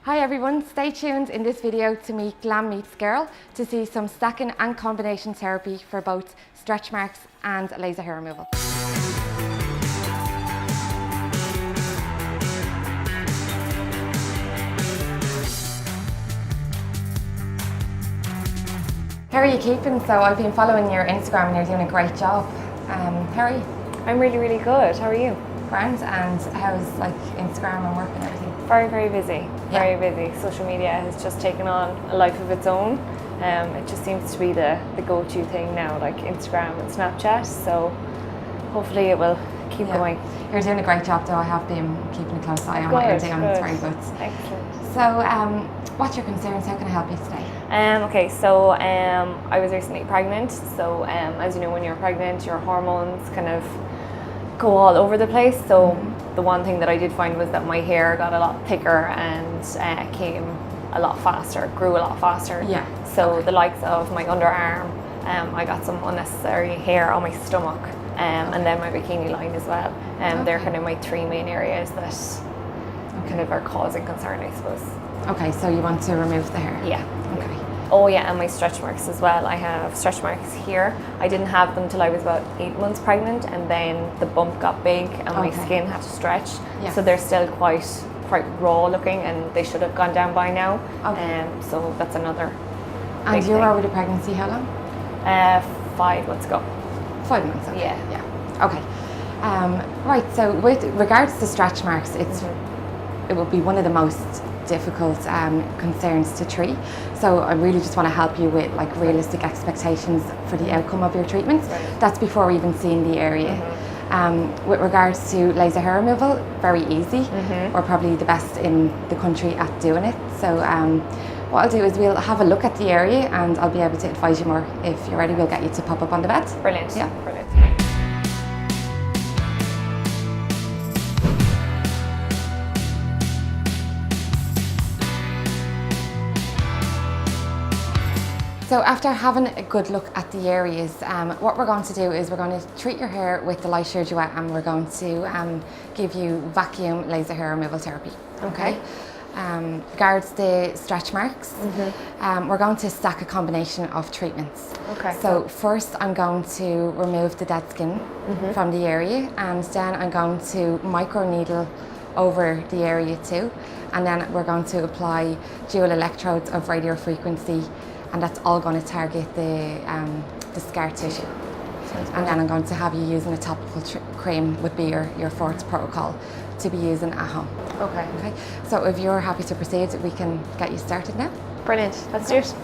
Hi everyone, stay tuned in this video to meet Glam Meets Girl to see some stacking and combination therapy for both stretch marks and laser hair removal. How are you keeping? So I've been following your Instagram and you're doing a great job. How are you? I'm really good. How are you? Grand. And how's Instagram and work and everything? Very busy. Very busy. Social media has just taken on a life of its own. It just seems to be the go-to thing now, like Instagram and Snapchat. So hopefully it will keep going. You're doing a great job though. I have been keeping a close eye on what you're doing. It's very good. Excellent. So what's your concerns? How can I help you today? Okay, so I was recently pregnant. So as you know, when you're pregnant, your hormones kind of go all over the place. So the one thing that I did find was that my hair got a lot thicker and came a lot faster, grew a lot faster. Yeah. So the likes of my underarm, I got some unnecessary hair on my stomach, and then my bikini line as well. They're kind of my three main areas that kind of are causing concern, I suppose. Okay, so you want to remove the hair? Yeah. Okay. Oh yeah, and my stretch marks as well. I have stretch marks here. I didn't have them till I was about 8 months pregnant, and then the bump got big and my skin had to stretch. Yeah. So they're still quite raw looking, and they should have gone down by now. Okay. So that's another. And you were with the pregnancy how long? 5 months ago. 5 months. Okay. Yeah. Okay. Right. So with regards to stretch marks, it would be one of the most difficult concerns to treat. So I really just want to help you with realistic expectations for the outcome of your treatments. Right. That's before even seeing the area. With regards to laser hair removal, very easy. We're probably the best in the country at doing it. So what I'll do is we'll have a look at the area and I'll be able to advise you more. If you're ready, we'll get you to pop up on the bed. Brilliant. Yeah. Brilliant. So after having a good look at the areas, what we're going to do is we're going to treat your hair with the light shear duet, and we're going to give you vacuum laser hair removal therapy. Okay. Regards the stretch marks, we're going to stack a combination of treatments. Okay. So first I'm going to remove the dead skin from the area, and then I'm going to microneedle over the area too, and then we're going to apply dual electrodes of radio frequency, and that's all going to target the scar tissue. And then I'm going to have you using a topical cream would be your fourth protocol to be using at home. Okay. Okay. So if you're happy to proceed, we can get you started now. Brilliant. Let's do it.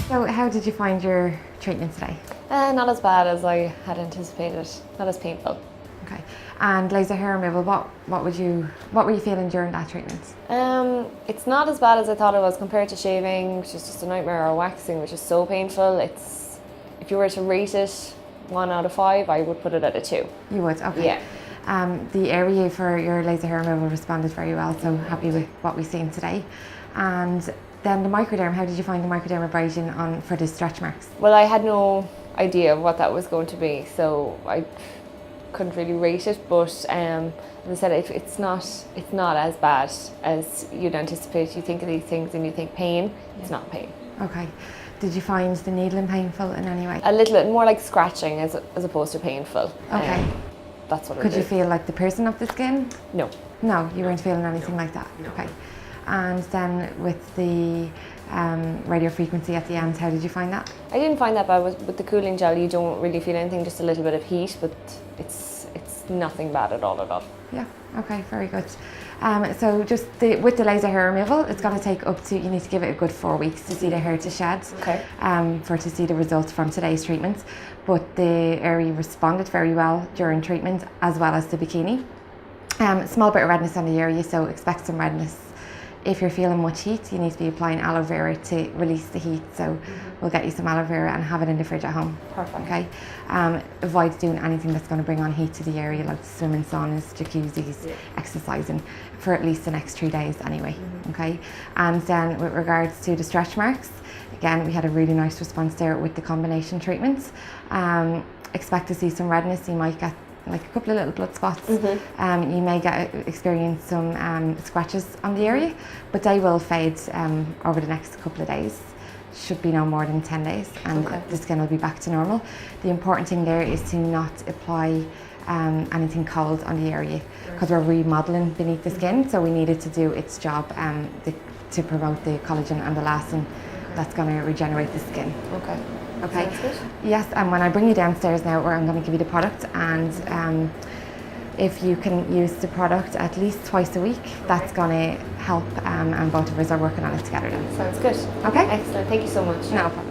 So how did you find your treatment today? Not as bad as I had anticipated. Not as painful. Okay. And laser hair removal, what were you feeling during that treatment? It's not as bad as I thought it was compared to shaving, which is just a nightmare, or waxing, which is so painful. If you were to rate it 1 out of 5, I would put it at a 2. You would, okay. Yeah. The area for your laser hair removal responded very well, so happy with what we've seen today. And then the microderm, how did you find the microdermabrasion for the stretch marks? Well, I had no idea of what that was going to be, so I couldn't really rate it, but as I said, it's not as bad as you'd anticipate. You think of these things and you think pain. It's not pain. Okay. Did you find the needling painful in any way? A little bit more like scratching as opposed to painful. Okay. That's what it Could is. you feel like the piercing of the skin? No. No, you weren't feeling anything like that? No. Okay. And then with the radio frequency at the end, how did you find that? I didn't find that bad. With the cooling gel, you don't really feel anything, just a little bit of heat, but it's it's nothing bad at all. Yeah, okay, very good. So just with the laser hair removal, it's going to take you need to give it a good 4 weeks to see the hair to shed, Okay. to see the results from today's treatment. But the area responded very well during treatment, as well as the bikini. Small bit of redness on the area, so expect some redness. If you're feeling much heat, you need to be applying aloe vera to release the heat. So we'll get you some aloe vera and have it in the fridge at home. Perfect. Okay. Avoid doing anything that's going to bring on heat to the area, like swimming saunas, jacuzzis, exercising for at least the next 3 days anyway. Okay. And then with regards to the stretch marks, again, we had a really nice response there with the combination treatments. Expect to see some redness. You might get like a couple of little blood spots. You may experience some scratches on the area, but they will fade over the next couple of days. Should be no more than 10 days, and the skin will be back to normal. The important thing there is to not apply anything cold on the area, because we're remodeling beneath the skin, so we needed to do its job to promote the collagen and the elastin that's going to regenerate the skin. Okay. Sounds good. Yes, and when I bring you downstairs now, I'm going to give you the product, and if you can use the product at least twice a week, that's going to help, and both of us are working on it together then. Sounds good. Okay? Excellent. Thank you so much. No problem.